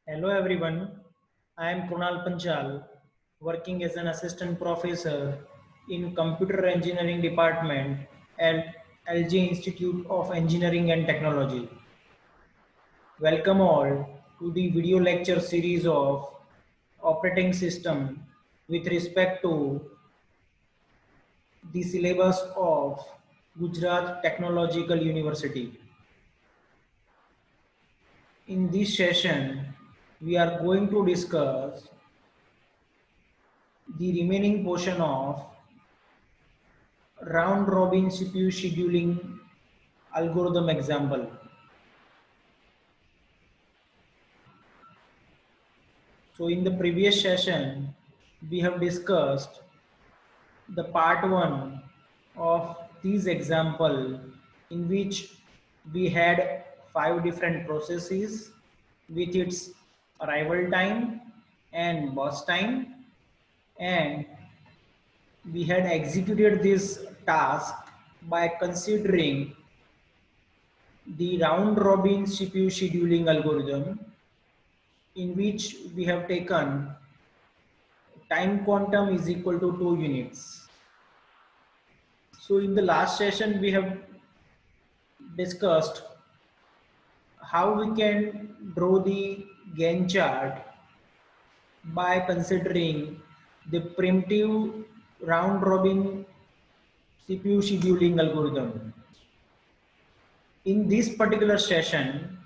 Hello everyone, I am Kunal Panchal, working as an assistant professor in Computer Engineering Department at LG Institute of Engineering and Technology. Welcome all to the video lecture series of operating system with respect to the syllabus of Gujarat Technological University. In this session, we are going to discuss the remaining portion of round robin CPU scheduling algorithm example. So in the previous session, we have discussed the part 1 of this example in which we had 5 different processes with its arrival time and burst time, and we had executed this task by considering the round robin CPU scheduling algorithm in which we have taken time quantum is equal to 2 units. So in the last session we have discussed how we can draw the Gantt chart by considering the primitive round robin CPU scheduling algorithm. In this particular session,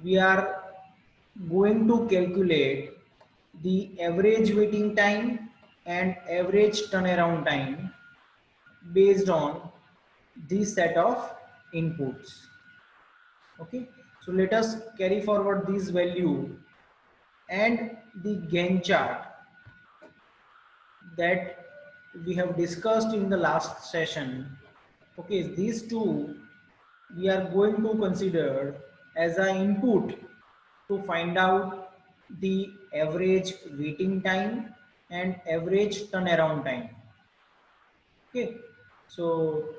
we are going to calculate the average waiting time and average turnaround time based on this set of inputs. Okay, so let us carry forward this value and the Gantt chart that we have discussed in the last session. Okay, these two we are going to consider as an input to find out the average waiting time and average turnaround time. Okay, so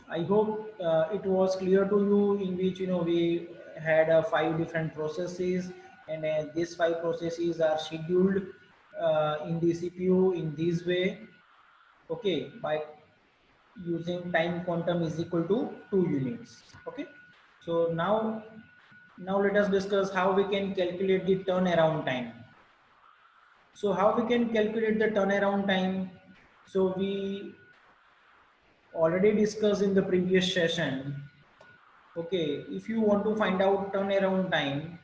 I hope it was clear to you, in which we had 5 different processes, and these 5 processes are scheduled in the CPU in this way. Okay, by using time quantum is equal to 2 units. Okay, so now let us discuss how we can calculate the turnaround time. So how we can calculate the turnaround time? So we already discussed in the previous session. Okay, if you want to find out turnaround time,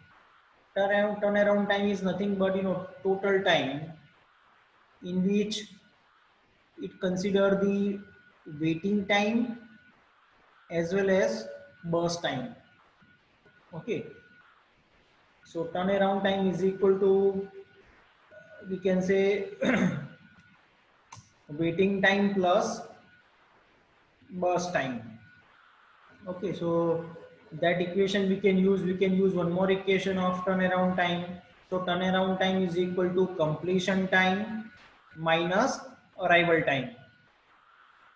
turnaround time is nothing but total time in which it consider the waiting time as well as burst time. Okay, so turnaround time is equal to, we can say, waiting time plus burst time. Okay, so that equation we can use one more equation of turnaround time. So turnaround time is equal to completion time minus arrival time.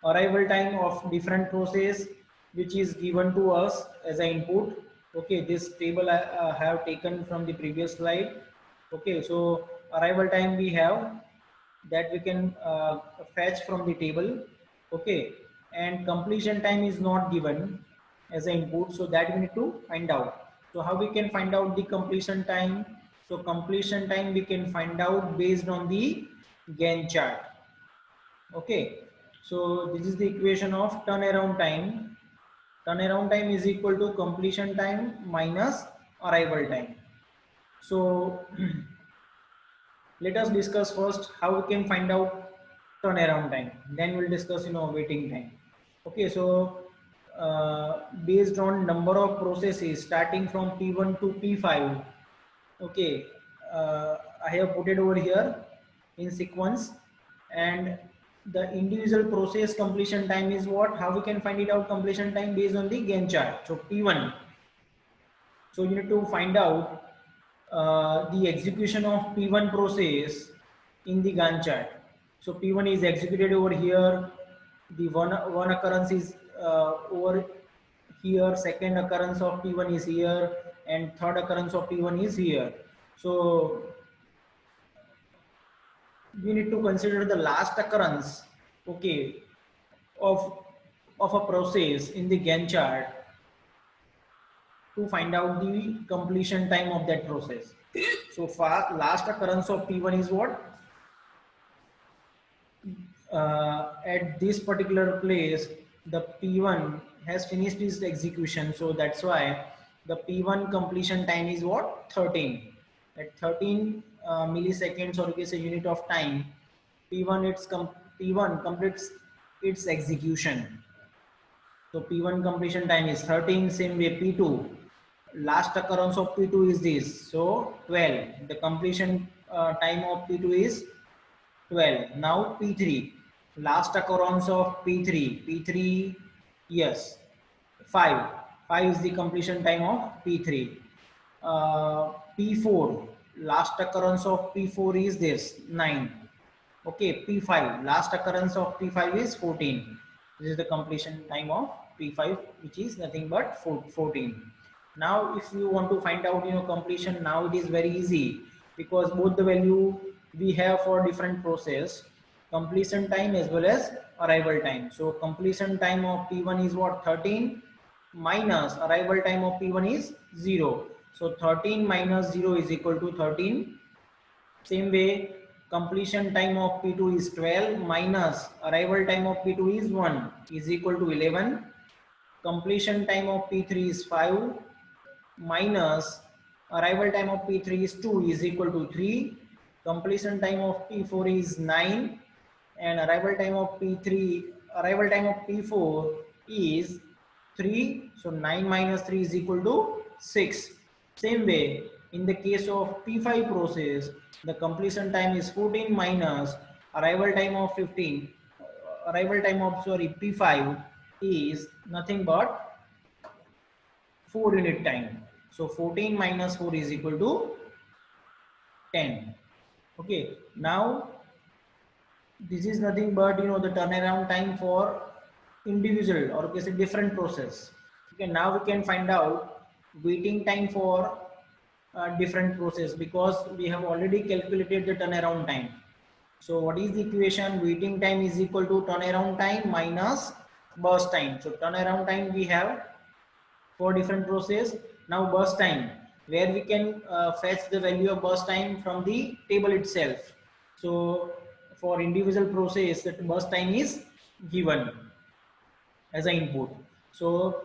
Arrival time of different process which is given to us as an input. Okay, this table I have taken from the previous slide. Okay, so arrival time we have that we can fetch from the table. Okay, and completion time is not given as an input, so that we need to find out. So how we can find out the completion time? So completion time we can find out based on the Gantt chart. Okay, so this is the equation of turnaround time. Turnaround time is equal to completion time minus arrival time. So let us discuss first how we can find out turnaround time. Then we'll discuss waiting time. Okay, so based on number of processes starting from P1 to P5. Okay, I have put it over here in sequence, and the individual process completion time is what? How we can find it out completion time based on the Gantt chart. So P1. So you need to find out the execution of P1 process in the Gantt chart. So P1 is executed over here. The one occurrence is over here. Second occurrence of P1 is here, and third occurrence of P1 is here. So we need to consider the last occurrence, okay, of a process in the Gantt chart to find out the completion time of that process. So far, last occurrence of P1 is what? At this particular place, the P1 has finished its execution. So that's why the P1 completion time is what? 13. At 13 milliseconds, or you can say unit of time, P1 completes its execution. So P1 completion time is 13. Same way P2. Last occurrence of P2 is this. So 12. The completion time of P2 is 12. Now P3. Last occurrence of P3. P3, yes, 5. 5 is the completion time of P3. P4. Last occurrence of P4 is this, 9. Okay, P5. Last occurrence of P5 is 14. This is the completion time of P5, which is nothing but 14. Now, if you want to find out, completion, now it is very easy because both the value we have for different process, completion time as well as arrival time. So completion time of P1 is what? 13 minus arrival time of P1 is 0. So 13 minus 0 is equal to 13. Same way, completion time of P2 is 12 minus arrival time of P2 is 1 is equal to 11. Completion time of P3 is 5 minus arrival time of P3 is 2 is equal to 3. Completion time of P4 is 9 and arrival time of P4 is 3. So 9 minus 3 is equal to 6. Same way, in the case of P5 process, the completion time is 14 minus arrival time of P5 is nothing but 4 unit time. So 14 minus 4 is equal to 10. Okay, now this is nothing but the turnaround time for individual or a different process. Okay, now we can find out waiting time for different process because we have already calculated the turnaround time. So what is the equation? Waiting time is equal to turnaround time minus burst time. So turnaround time we have for different process. Now burst time, where we can fetch the value of burst time from the table itself. So for individual process, that burst time is given as an input. So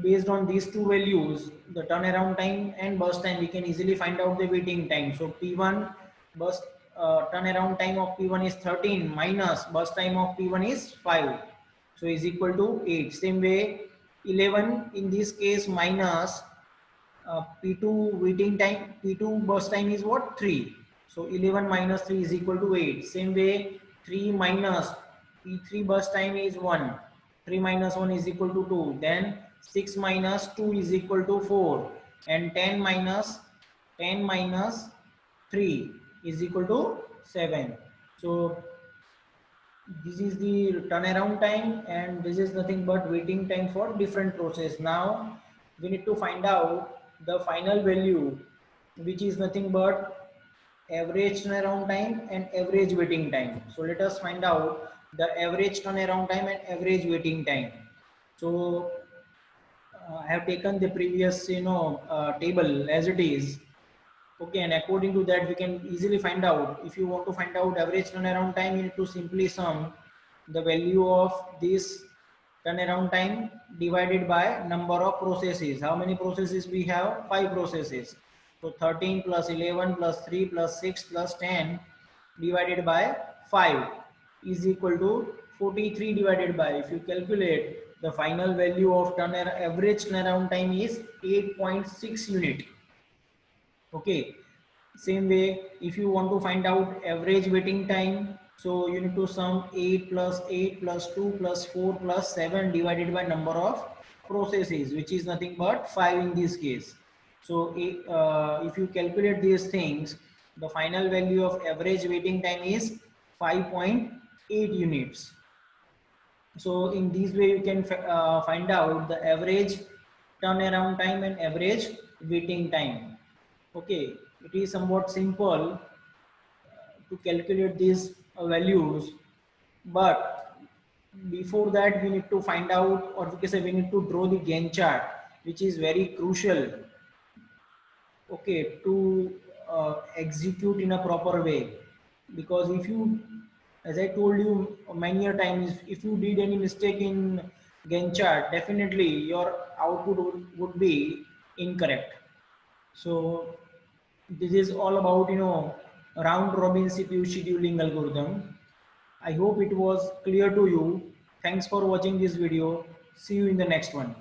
based on these two values, the turnaround time and burst time, we can easily find out the waiting time. So P1 burst turnaround time of P1 is 13 minus burst time of P1 is 5. So is equal to 8. Same way 11 in this case minus P2 waiting time, P2 burst time is what? 3. So 11 minus 3 is equal to 8. Same way 3 minus P3 burst time is 1. 3 minus 1 is equal to 2. Then 6 minus 2 is equal to 4. And 10 minus 3 is equal to 7. So this is the turnaround time and this is nothing but waiting time for different process. Now we need to find out the final value, which is nothing but average turnaround time and average waiting time. So let us find out the average turnaround time and average waiting time. So I have taken the previous table as it is. Okay, and according to that, we can easily find out. If you want to find out average turnaround time, you need to simply sum the value of this turnaround time divided by number of processes. How many processes we have? 5 processes. So 13 plus 11 plus 3 plus 6 plus 10 divided by 5 is equal to 43 divided by, if you calculate, the final value of average turnaround time is 8.6 unit. Okay, same way, if you want to find out average waiting time, so you need to sum 8 plus 8 plus 2 plus 4 plus 7 divided by number of processes, which is nothing but 5 in this case. So if you calculate these things, the final value of average waiting time is 5.8 units. So in this way you can find out the average turnaround time and average waiting time. Okay, it is somewhat simple to calculate these values, but before that we need to find out, or we can say we need to draw the Gantt chart, which is very crucial, okay, to execute in a proper way. Because if you, as I told you many a times, if you did any mistake in Gantt chart, definitely your output would be incorrect. So this is all about, round robin CPU scheduling algorithm. I hope it was clear to you. Thanks for watching this video. See you in the next one.